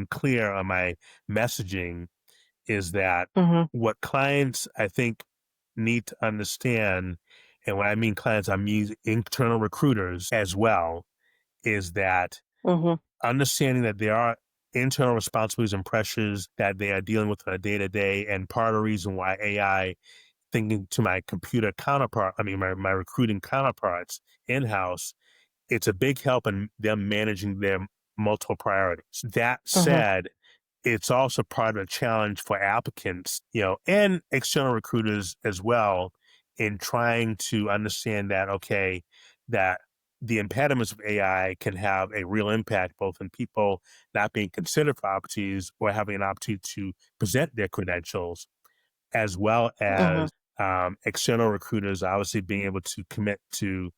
I'm clear on my messaging is that Mhm, what clients, I think, need to understand, and when I mean clients, I mean internal recruiters as well, is that mhm, understanding that there are internal responsibilities and pressures that they are dealing with on a day to day. And part of the reason why AI, thinking to my computer counterpart, I mean, my recruiting counterparts in house, it's a big help in them managing their multiple priorities. That mhm, said, it's also part of the challenge for applicants, and external recruiters as well, in trying to understand that, okay, that the impediments of AI can have a real impact both in people not being considered for opportunities or having an opportunity to present their credentials, as well mhm. as external recruiters obviously being able to commit to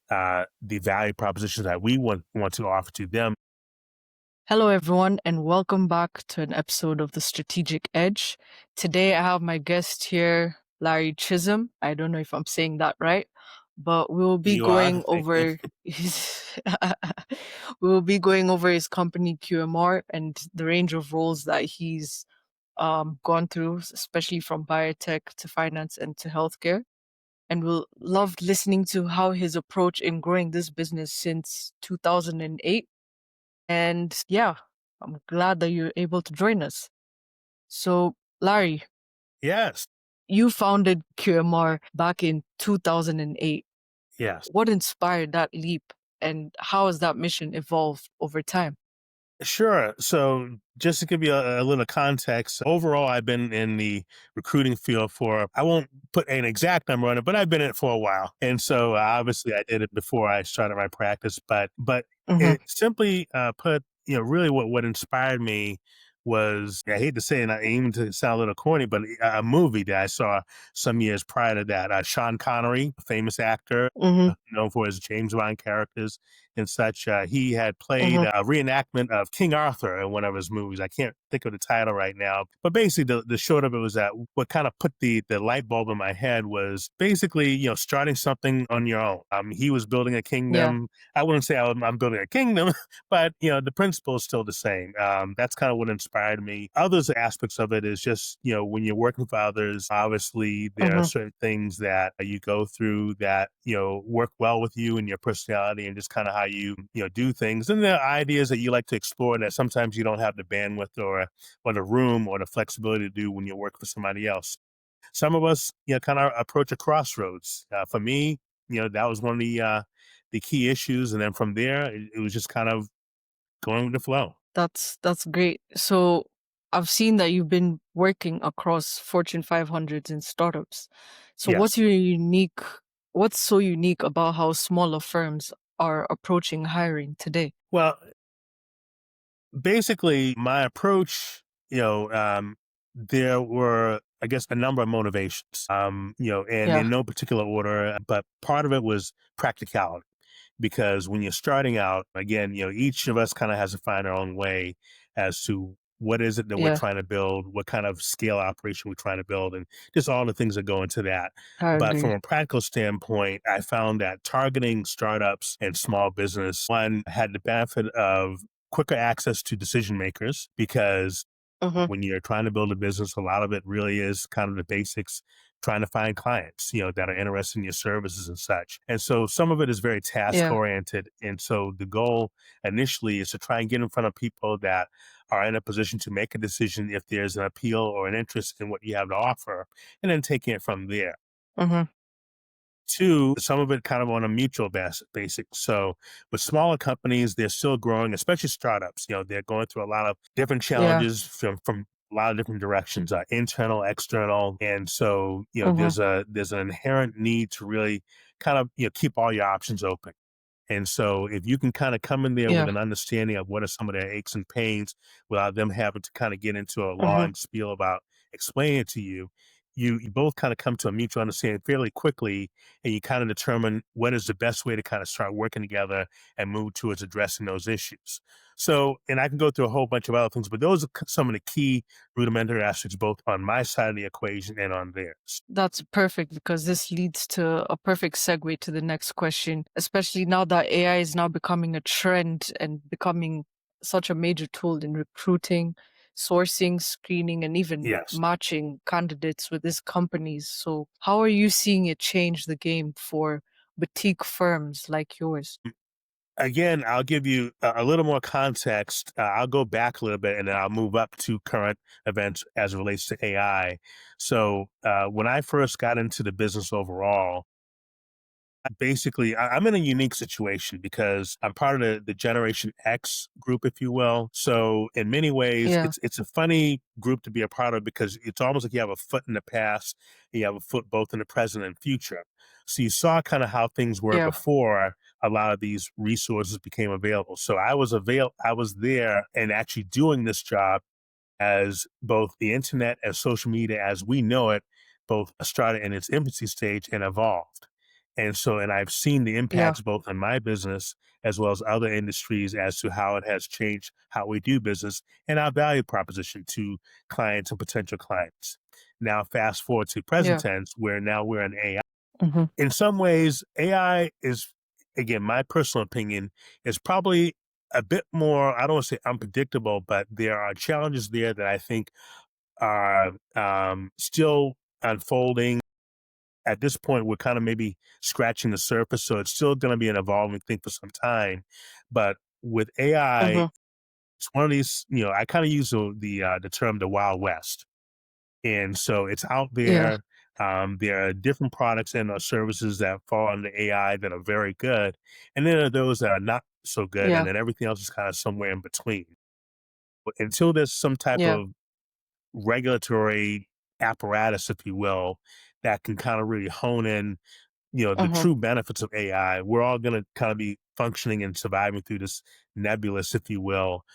the value propositions that we want to offer to them. Hello, everyone, and welcome back to an episode of The Strategic Edge. Today, I have my guest here, Larry Chism. I don't know if I'm saying that right, but we will be You are. going over his we will be going over his company QMR and the range of roles that he's gone through, especially from biotech to finance and to healthcare. And we'll love listening to how his approach in growing this business since 2008. And yeah, I'm glad that you're able to join us. So, Larry, Yes. you founded QMR back in 2008. Yes. What inspired that leap and how has that mission evolved over time? Sure. So, just to give you a little context, overall, I've been in the recruiting field for, I won't put an exact number on it, but I've been in it for a while. And so, obviously, I did it before I started my practice. But Mm-hmm. it simply put, really what inspired me was, I hate to say it, even to sound a little corny, but a movie that I saw some years prior to that. Sean Connery, a famous actor, Mm-hmm. known for his James Bond characters and such. He had played Mm-hmm. a reenactment of King Arthur in one of his movies. I can't think of the title right now, but basically the short of it was that what kind of put the light bulb in my head was basically, starting something on your own. He was building a Yeah. kingdom. I wouldn't say I'm building a kingdom, but the principle is still the same. That's kind of what inspired me. Others aspects of it is just, when you're working for others, obviously there are Mm-hmm. certain things that you go through that, work well with you and your personality and just kind of how you do things. And there are ideas that you like to explore that sometimes you don't have the bandwidth or the room or the flexibility to do when you work for somebody else. Some of us, kind of approach a crossroads. For me, that was one of the key issues. And then from there, it was just kind of going with the flow. That's great. So I've seen that you've been working across Fortune 500s and startups. So Yes. what's so unique about how smaller firms are approaching hiring today? Well, basically, my approach, there were, I guess, a number of motivations, and Yeah. in no particular order, but part of it was practicality. Because when you're starting out, again, each of us kind of has to find our own way as to what is it that we're Yeah. trying to build, what kind of scale operation we're trying to build, and just all the things that go into that. I But from agree. a practical standpoint, I found that targeting startups and small business, one, had the benefit of quicker access to decision makers because Mhm. when you're trying to build a business, a lot of it really is kind of the basics, trying to find clients, that are interested in your services and such. And so some of it is very task Yeah. oriented. And so the goal initially is to try and get in front of people that are in a position to make a decision if there's an appeal or an interest in what you have to offer, and then taking it from there. Mhm. Two, some of it kind of on a mutual basic. So with smaller companies, they're still growing, especially startups. They're going through a lot of different Yeah. challenges from a lot of different directions, internal, external. And so, Mhm. there's an inherent need to really kind of, keep all your options open. And so if you can kind of come in there with Yeah. an understanding of what are some of their aches and pains without them having to kind of get into a Mhm. long spiel about explaining it to you, you both kind of come to a mutual understanding fairly quickly, and you kind of determine what is the best way to kind of start working together and move towards addressing those issues. So, and I can go through a whole bunch of other things, but those are some of the key rudimentary aspects, both on my side of the equation and on theirs. That's perfect because this leads to a perfect segue to the next question, especially now that AI is now becoming a trend and becoming such a major tool in recruiting, sourcing, screening, and even Yes. matching candidates with these companies. So, how are you seeing it change the game for boutique firms like yours? Again, I'll give you a little more context. I'll go back a little bit and then I'll move up to current events as it relates to AI. So, when I first got into the business overall, basically, I'm in a unique situation because I'm part of the Generation X group, if you will. So in many ways, Yeah, it's a funny group to be a part of because it's almost like you have a foot in the past, and you have a foot both in the present and future. So you saw kind of how things were yeah, before a lot of these resources became available. So I was there and actually doing this job as both the internet and social media as we know it both started in its infancy stage and evolved. And I've seen the yeah, impacts both on my business as well as other industries as to how it has changed how we do business and our value proposition to clients and potential clients. Now, fast forward to present yeah. tense, where now we're in AI. Hmm. In some ways, AI is, again, my personal opinion, is probably a bit more, I don't want to say unpredictable, but there are challenges there that I think are still unfolding. At this point, we're kind of maybe scratching the surface, so it's still going to be an evolving thing for some time. But with AI, Hmm. it's one of these. I kind of use the term the Wild West, and so it's out Yeah, there. There are different products and services that fall under AI that are very good, and then there are those that are not so good, and yeah, then everything else is kind of somewhere in between. But until there's some type yeah. of regulatory apparatus, if you will, that can kind of really hone in, the Hmm. true benefits of AI. We're all going to kind of be functioning and surviving through this nebulous, if you will,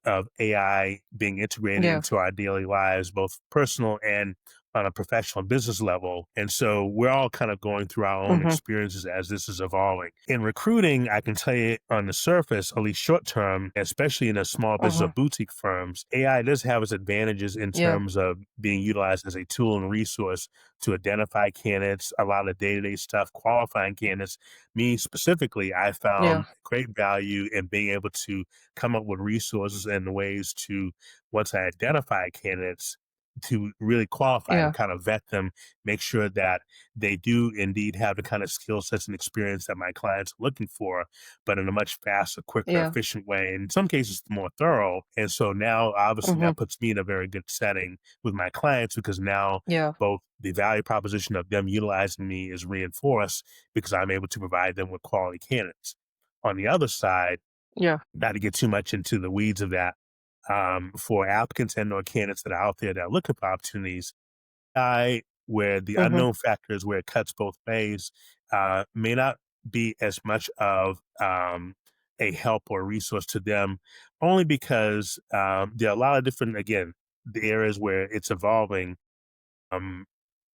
of AI being integrated Yeah. into our daily lives, both personal and on a professional business level. And so we're all kind of going through our own Hmm. experiences as this is evolving. In recruiting, I can tell you on the surface, at least short term, especially in a small business or Hmm. boutique firms, AI does have its advantages in Yeah, terms of being utilized as a tool and resource to identify candidates, a lot of day-to-day stuff, qualifying candidates. Me specifically, I yeah, found great value in being able to come up with resources and ways to, once I identify candidates, to really qualify and yeah, kind of vet them, make sure that they do indeed have the kind of skill sets and experience that my clients are looking for, but in a much faster, quicker, yeah. efficient way. In some cases, more thorough. And so now, obviously, Hmm. that puts me in a very good setting with my clients because now Yeah, both the value proposition of them utilizing me is reinforced because I'm able to provide them with quality candidates. On the other side, yeah. not to get too much into the weeds of that, for applicants and or candidates that are out there that are looking for opportunities, where the Hmm. unknown factor is where it cuts both ways, may not be as much of a help or resource to them, only because there are a lot of different, again, the areas where it's evolving. Um,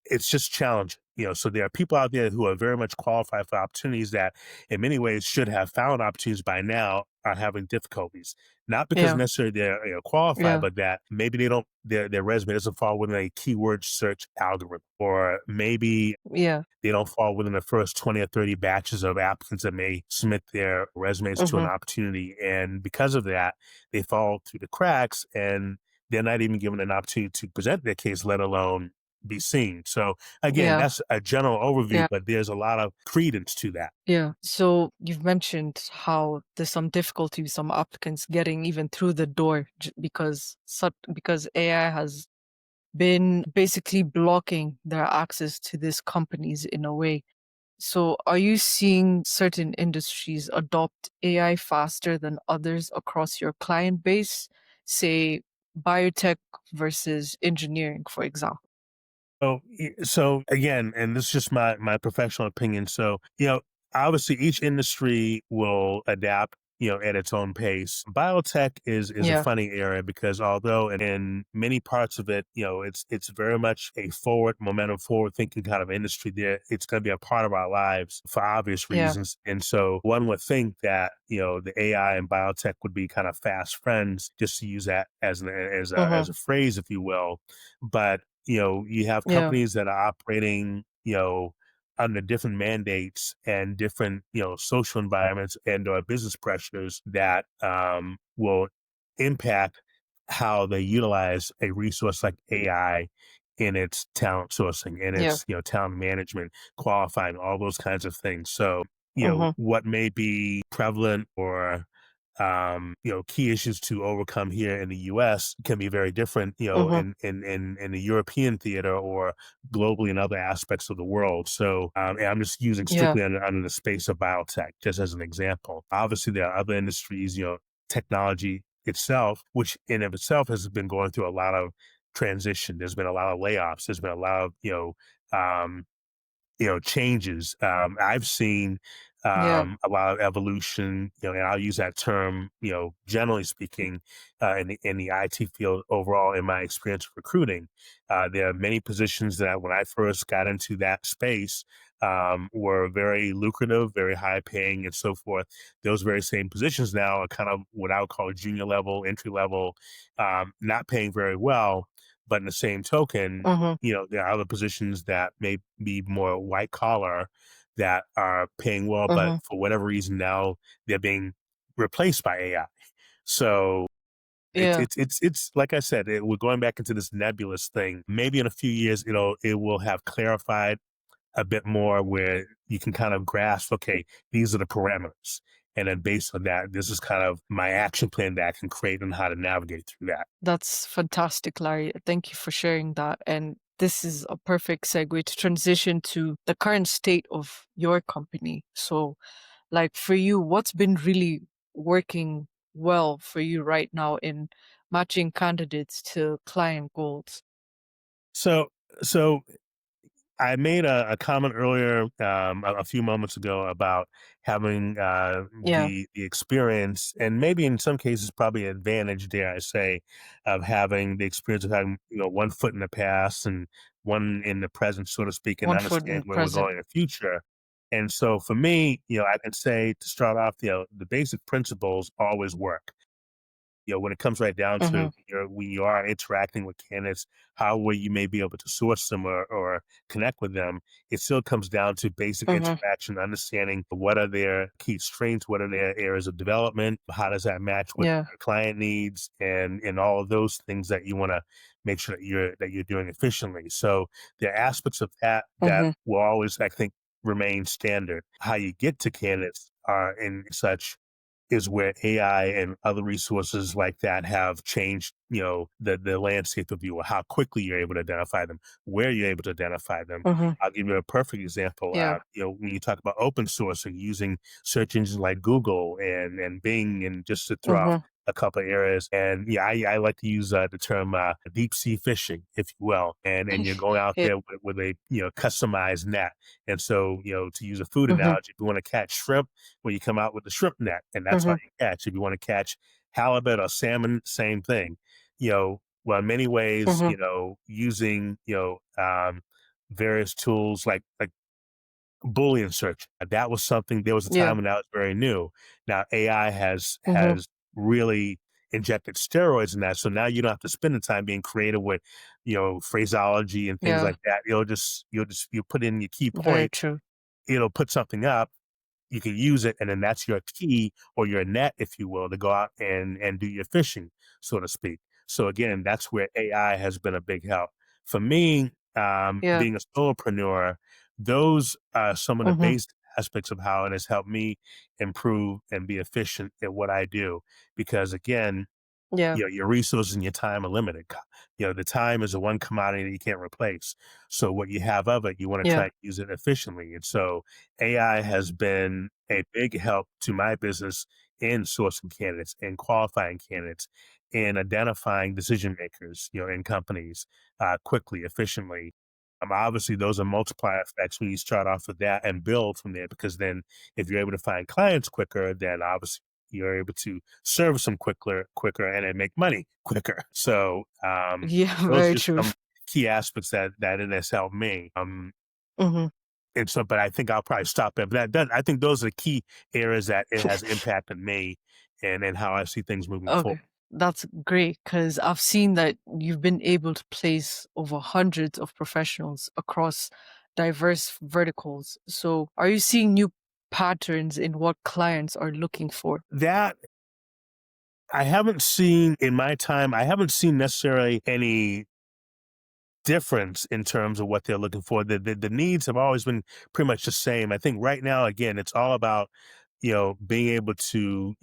it's just challenging. So there are people out there who are very much qualified for opportunities that in many ways should have found opportunities by now are having difficulties. Not because Yeah, necessarily they're qualified, yeah, but that maybe they don't their resume doesn't fall within a keyword search algorithm. Or maybe yeah. they don't fall within the first 20 or 30 batches of applicants that may submit their resumes to an Hmm. opportunity. And because of that, they fall through the cracks and they're not even given an opportunity to present their case, let alone be seen. So again, Yeah, that's a general overview, yeah, but there's a lot of credence to that. yeah. So you've mentioned how there's some difficulty with some applicants getting even through the door because AI has been basically blocking their access to these companies in a way. So are you seeing certain industries adopt AI faster than others across your client base? Say biotech versus engineering, for example. So again, and this is just my professional opinion. So obviously each industry will adapt, at its own pace. Biotech is a Yeah, funny area because although in many parts of it, it's very much a forward momentum, forward thinking kind of industry. There, it's going to be a part of our lives for obvious yeah. reasons. And so one would think that the AI and biotech would be kind of fast friends, just to use that Mhm. as a phrase, if you will. But you have Yeah. companies that are operating, under different mandates and different, social environments and or business pressures that will impact how they utilize a resource like AI in its talent sourcing and Yeah. its, talent management, qualifying, all those kinds of things. So, Mhm. what may be prevalent or key issues to overcome here in the US can be very different, Mhm. in the European theater or globally in other aspects of the world. So, and I'm just using Yeah. strictly under the space of biotech, just as an example. Obviously, there are other industries, technology itself, which in of itself has been going through a lot of transition. There's been a lot of layoffs. There's been a lot of, changes. I've seen Yeah. a lot of evolution, and I'll use that term, generally speaking, in the IT field overall. In my experience of recruiting, there are many positions that when I first got into that space were very lucrative, very high paying, and so forth. Those very same positions now are kind of what I would call junior level, entry level, not paying very well. But in the same token, Mhm. there are other positions that may be more white collar that are paying well, but Mhm. for whatever reason now they're being replaced by AI. So Yeah. it's like I said, we're going back into this nebulous thing. Maybe in a few years it will have clarified a bit more where you can kind of grasp, okay, these are the parameters. And then based on that, this is kind of my action plan that I can create and how to navigate through that. That's fantastic, Larry. Thank you for sharing that. And this is a perfect segue to transition to the current state of your company. So, like for you, what's been really working well for you right now in matching candidates to client goals? So so I made a comment earlier, a few moments ago about having Yeah. the experience, and maybe in some cases, probably an advantage, dare I say, of having the experience of having one foot in the past and one in the present, so to speak, and One foot in understand the where we're present. going in the future. And so, for me, I can say to start off, the basic principles always work. When it comes right down to Mhm. when you are interacting with candidates, how will you may be able to source them or connect with them, it still comes down to basic Mhm. interaction, understanding what are their key strengths, what are their areas of development, how does that match with Yeah. your client needs, and all of those things that you want to make sure that you're doing efficiently. So there are aspects of that Mhm. will always, I think, remain standard. How you get to candidates are in such is where AI and other resources like that have changed, the landscape of you, or how quickly you're able to identify them, where you're able to identify them. Mhm. I'll give you a perfect example. Yeah. When you talk about open source and using search engines like Google and Bing, and just to throw off Mhm. a couple of areas. And yeah, I like to use the term deep sea fishing, if you will. And you're going out It there with a customized net. And so, to use a food Mhm. analogy, if you want to catch shrimp, well, you come out with the shrimp net, and that's all Mhm. you catch. If you want to catch halibut or salmon, same thing. Well, in many ways, Mhm. using various tools like Boolean search. That was something. There was a Yeah. time when that was very new. Now AI has Mhm. really injected steroids in that. So now you don't have to spend the time being creative with, phraseology and things Yeah. like that. You put in your key Very points. true. It'll put something up, you can use it, and then that's your key or your net, if you will, to go out and do your fishing, so to speak. So again, that's where AI has been a big help for me. Yeah. Being a solopreneur, those are some of the Mhm. basic aspects of how it has helped me improve and be efficient at what I do. Because again, Yeah. your resources and your time are limited. The time is the one commodity that you can't replace. So what you have of it, you want to try Yeah. and use it efficiently. And so AI has been a big help to my business in sourcing candidates and qualifying candidates and identifying decision makers, in companies quickly, efficiently. Obviously, those are multiplier effects when you start off with that and build from there. Because then, if you're able to find clients quicker, then obviously you're able to service them quicker, and then make money quicker. So Yeah, those very are just true. some key aspects that it has helped me. Mhm. And so, but I think I'll probably stop there. But I think those are the key areas that it has impacted me and how I see things moving forward. Okay. That's great because I've seen that you've been able to place over hundreds of professionals across diverse verticals. So, are you seeing new patterns in what clients are looking for? That I haven't seen in my time, I haven't seen necessarily any difference in terms of what they're looking for. The needs have always been pretty much the same. I think right now, again, it's all about being able to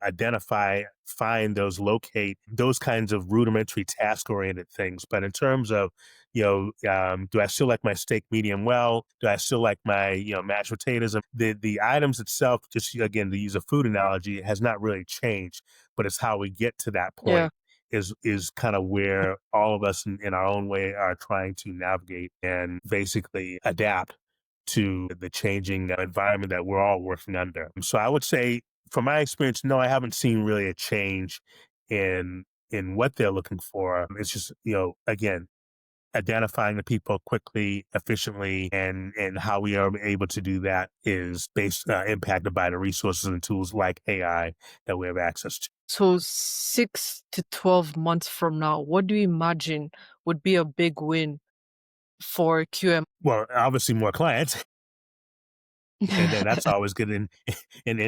identify, find those, locate those kinds of rudimentary task oriented things. But in terms of do I still like my steak medium well? Do I still like my mashed potatoes? The items itself, just again to use a food analogy, has not really changed, but it's how we get to that Yeah. point is kind of where all of us in our own way are trying to navigate and basically adapt to the changing environment that we're all working under. So I would say, from my experience, no, I haven't seen really a change in what they're looking for. It's just again identifying the people quickly, efficiently, and how we are able to do that is based impacted by the resources and tools like AI that we have access to. So 6 to 12 months from now, what do you imagine would be a big win for QM? Well, obviously more clients, and then that's always good in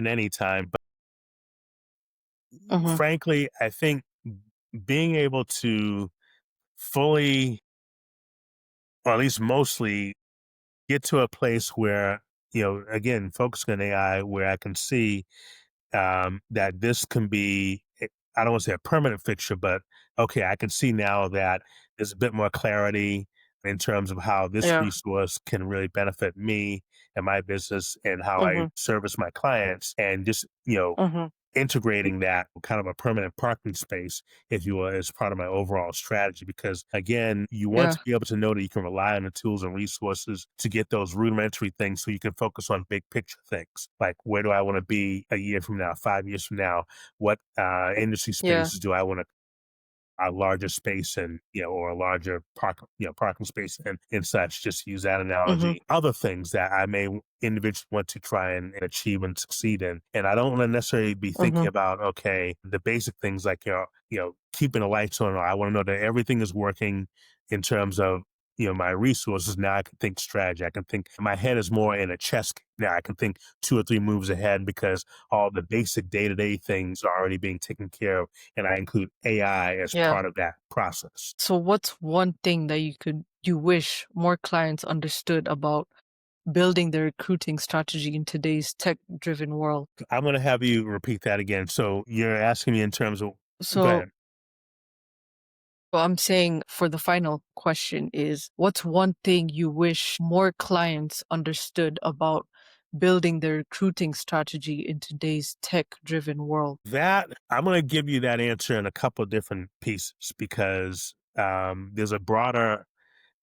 any time. But Mhm, frankly, I think being able to fully, or at least mostly, get to a place where again, focusing on AI, where I can see that this can be, I don't want to say a permanent fixture, but okay, I can see now that there's a bit more clarity in terms of how this yeah, resource can really benefit me and my business and how I mhm, service my clients, and just mhm, integrating that kind of a permanent parking space, if you will, as part of my overall strategy. Because again, you want yeah, to be able to know that you can rely on the tools and resources to get those rudimentary things so you can focus on big picture things. Like, where do I want to be a year from now, 5 years from now? What industry yeah, spaces do I want to a larger space, and or a larger parking space and such, just to use that mhm, analogy. Other things that I may individually want to try and achieve and succeed in, and I don't want to necessarily be thinking mhm, about, okay, the basic things like keeping the lights on. I want to know that everything is working in terms of my resources. Now I can think strategy. I can think, my head is more in a chess game. Now I can think 2 or 3 moves ahead, because all the basic day-to-day things are already being taken care of, and I include AI as yeah. part of that process. So what's one thing that you wish more clients understood about building their recruiting strategy in today's tech-driven world? I'm going to have you repeat that again. So you're asking me in terms of, go So ahead. what I'm saying for the final question is, what's one thing you wish more clients understood about building their recruiting strategy in today's tech-driven world? That I'm going to give you that answer in a couple of different pieces, because there's a broader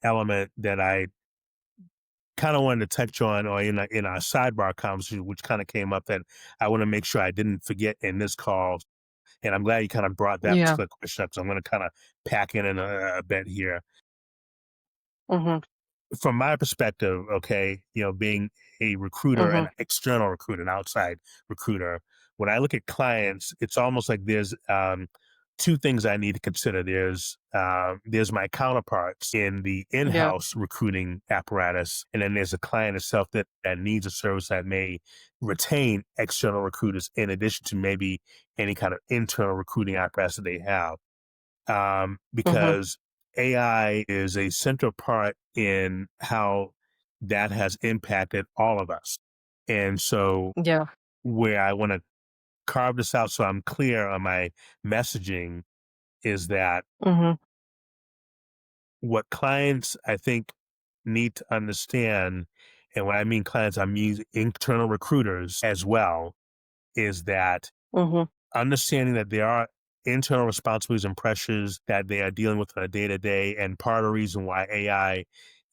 element that I kind of wanted to touch on, or in our sidebar conversation, which kind of came up, that I want to make sure I didn't forget in this call. And I'm glad you kind of brought that Yeah. particular question up, because I'm going to kind of pack in a bit here. Mhm. From my perspective, okay, being a recruiter, an Mhm. external recruiter, an outside recruiter, when I look at clients, it's almost like there's two things I need to consider. There's my counterparts in the Yeah. in-house recruiting apparatus, and then there's a client itself that needs a service that may retain external recruiters in addition to maybe any kind of internal recruiting apparatus that they have, Mhm. because AI is a central part in how that has impacted all of us. And so, Yeah. where I want to carve this out so I'm clear on my messaging is that Mhm. what clients, I think, need to understand, and when I mean clients, I'm using internal recruiters as well, is that Mhm. understanding that there are internal responsibilities and pressures that they are dealing with on a day to day. And part of the reason why AI,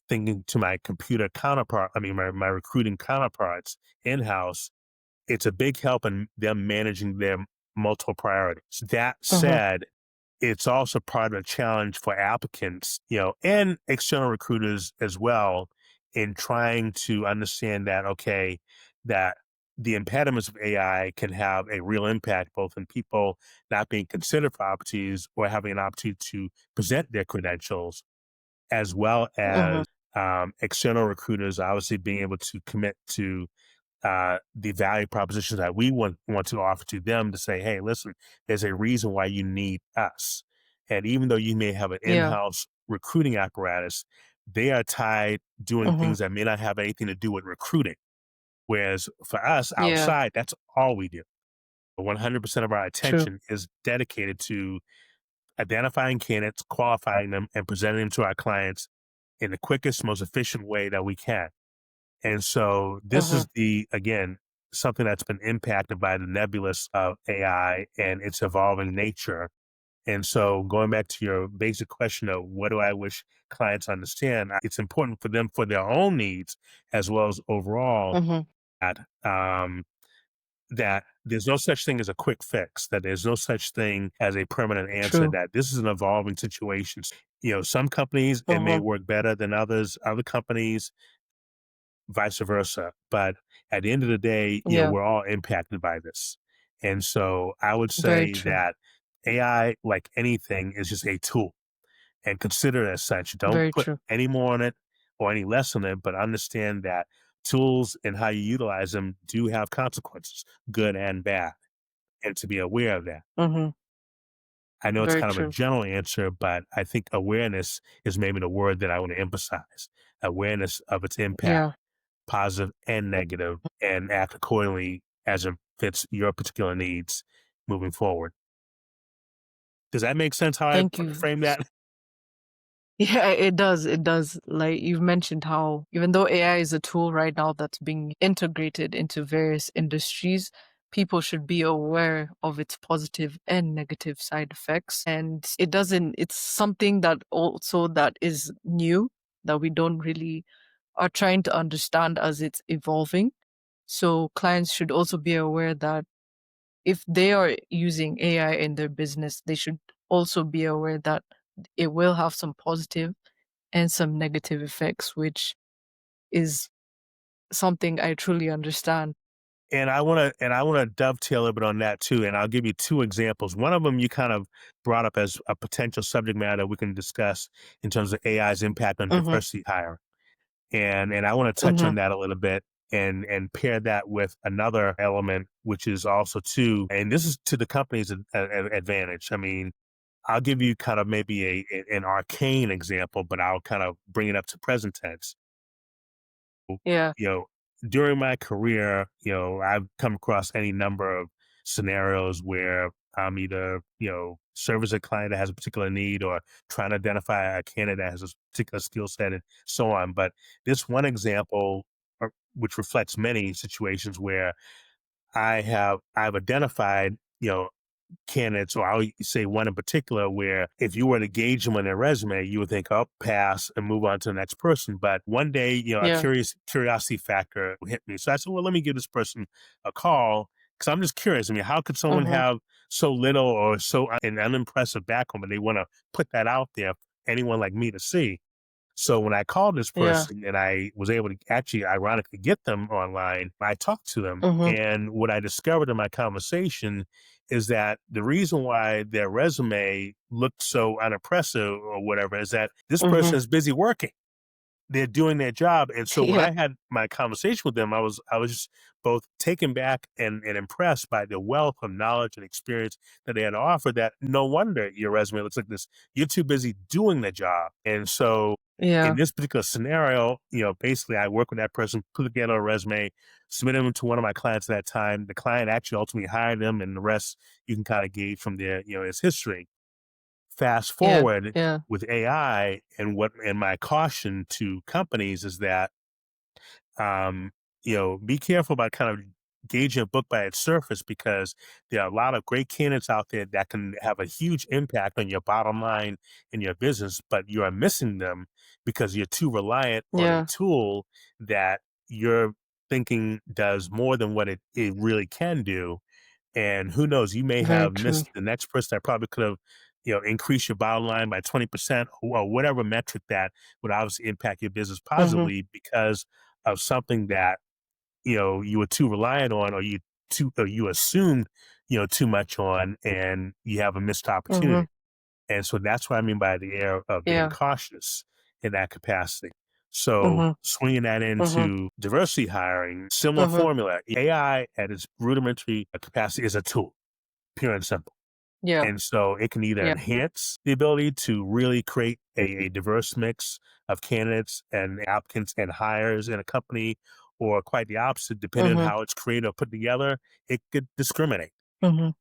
thinking to my computer counterpart, I mean, my recruiting counterparts in house, it's a big help in them managing their multiple priorities. That Mhm. said, it's also part of a challenge for applicants, and external recruiters as well, in trying to understand that, okay, that the impediments of AI can have a real impact both in people not being considered for opportunities or having an opportunity to present their credentials, as well as Mhm. external recruiters obviously being able to commit to the value propositions that we want to offer to them to say, hey, listen, there's a reason why you need us. And even though you may have an Yeah. in-house recruiting apparatus, they are tied doing Mhm. things that may not have anything to do with recruiting. Whereas for us Yeah. outside, that's all we do. 100% of our True. attention is dedicated to identifying candidates, qualifying them, and presenting them to our clients in the quickest, most efficient way that we can. And so this Mhm. is again, something that's been impacted by the nebulous of AI and its evolving nature. And so going back to your basic question of what do I wish clients understand, it's important for them for their own needs as well as overall Mhm. that, that there's no such thing as a quick fix, that there's no such thing as a permanent answer, True. that this is an evolving situation. Some companies, it may Mhm. work better than others. Other companies, vice versa. But at the end of the day, Yeah. we're all impacted by this. And so I would Very say true. that AI, like anything, is just a tool and consider it as such. Don't Very put true. any more on it or any less on it, but understand that tools and how you utilize them do have consequences, good and bad, and to be aware of that. Mhm. I know it's Very kind of a true. general answer, but I think awareness is maybe the word that I want to emphasize. Awareness of its impact, Yeah. positive and negative, and act accordingly as it fits your particular needs moving forward. Does that make sense how I Thank you. frame that? Yeah, it does. It does. Like you've mentioned how even though AI is a tool right now that's being integrated into various industries, people should be aware of its positive and negative side effects. And it's something that also that is new that we don't really are trying to understand as it's evolving. So clients should also be aware that if they are using AI in their business, they should also be aware that it will have some positive and some negative effects, which is something I truly understand. And I wanna dovetail a bit on that too, and I'll give you 2 examples. One of them you kind of brought up as a potential subject matter we can discuss in terms of AI's impact on Mhm, diversity hire. And I wanna touch on mhm, that a little bit and pair that with another element, which is also too, and this is to the company's advantage. I mean, I'll give you kind of maybe an arcane example, but I'll kind of bring it up to present tense. yeah, you know, During my career, I've come across any number of scenarios where I'm either, service a client that has a particular need or trying to identify a candidate that has a particular skill set and so on. But this one example, which reflects many situations where I've identified, candidates, or I'll say one in particular, where if you were to gauge them on their resume, you would think, oh, pass and move on to the next person. But one day, a yeah, curiosity factor hit me. So I said, well, let me give this person a call because I'm just curious. I mean, how could someone mhm, have so little or so an unimpressive background, but they want to put that out there for anyone like me to see? So when I called this yeah, person and I was able to actually ironically get them online, I talked to them. mhm, And what I discovered in my conversation is that the reason why their resume looked so unimpressive or whatever is that this person mhm, is busy working. They're doing their job. And so when yeah, I had my conversation with them, I was just both taken back and impressed by the wealth of knowledge and experience that they had to offer, that no wonder your resume looks like this. You're too busy doing the job. And so in yeah, this particular scenario, basically I work with that person, put together a resume, submit them to one of my clients at that time. The client actually ultimately hired them, and the rest you can kind of gauge from there, its history. Fast yeah, forward yeah, with AI, and my caution to companies is that, um, be careful about kind of gauging a book by its surface, because there are a lot of great candidates out there that can have a huge impact on your bottom line in your business, but you are missing them because you're too reliant on a yeah, tool that you're thinking does more than what it really can do. And who knows, you may very have true. missed the next person that probably could have, increased your bottom line by 20% or whatever metric that would obviously impact your business Mhm, positively because of something that, you were too reliant on, or you assumed, too much on, and you have a missed mhm, opportunity. And so that's what I mean by the air of being yeah, cautious in that capacity. So Mhm. swinging that Mhm. into diversity hiring, similar Mhm. formula. AI at its rudimentary capacity is a tool, pure and simple. Yeah. And so it can either Yeah. enhance the ability to really create a diverse mix of candidates and applicants and hires in a company, or quite the opposite, depending on Mhm. how it's created or put together, it could discriminate. Mhm.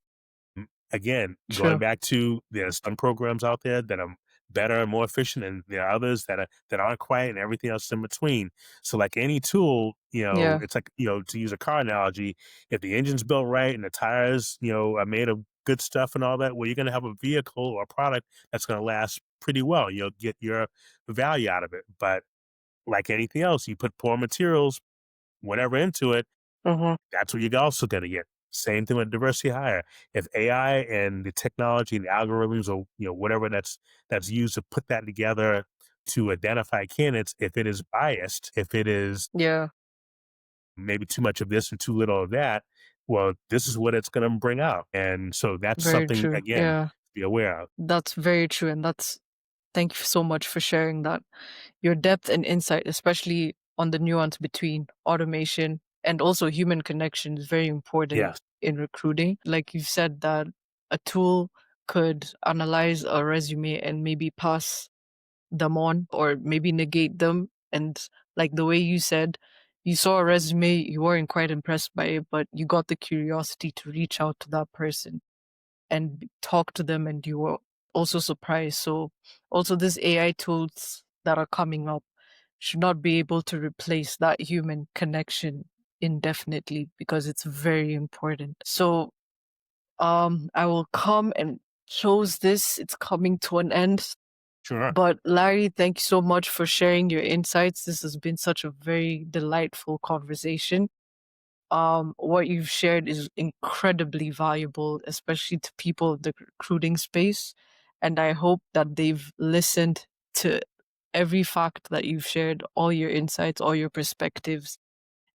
Again, going True. back to there's some programs out there that are better and more efficient, and there are others that aren't quite, and everything else in between. So, like any tool, Yeah. it's like to use a car analogy, if the engine's built right and the tires, are made of good stuff and all that, well, you're going to have a vehicle or a product that's going to last pretty well. You'll get your value out of it. But like anything else, you put poor materials, whatever into it, Mhm. that's what you're also going to get. Same thing with diversity hire. If AI and the technology and the algorithms, or whatever that's used to put that together to identify candidates, if it is biased, if it is Yeah. maybe too much of this and too little of that, well, this is what it's going to bring out. And so that's Very something true. again Yeah. to be aware of. That's very true, and that's thank you so much for sharing that. Your depth and insight, especially on the nuance between automation and also human connection, is very important Yes, in recruiting. Like you said, that a tool could analyze a resume and maybe pass them on or maybe negate them. And like the way you said, you saw a resume, you weren't quite impressed by it, but you got the curiosity to reach out to that person and talk to them, and you were also surprised. So also these AI tools that are coming up should not be able to replace that human connection indefinitely because it's very important. So I will come and close this. It's coming to an end. sure. But Larry, thank you so much for sharing your insights. This has been such a very delightful conversation. What you've shared is incredibly valuable, especially to people in the recruiting space. And I hope that they've listened to every fact that you've shared, all your insights, all your perspectives,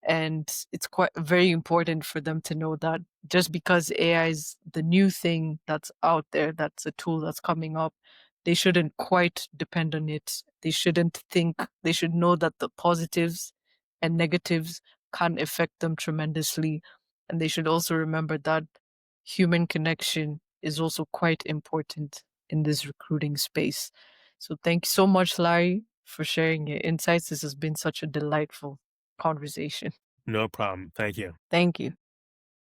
and it's quite very important for them to know that just because AI is the new thing that's out there, that's a tool that's coming up, they shouldn't quite depend on it. They shouldn't think, they should know that the positives and negatives can affect them tremendously. And they should also remember that human connection is also quite important in this recruiting space. So thank you so much, Larry, for sharing your insights. This has been such a delightful conversation. No problem. Thank you. Thank you.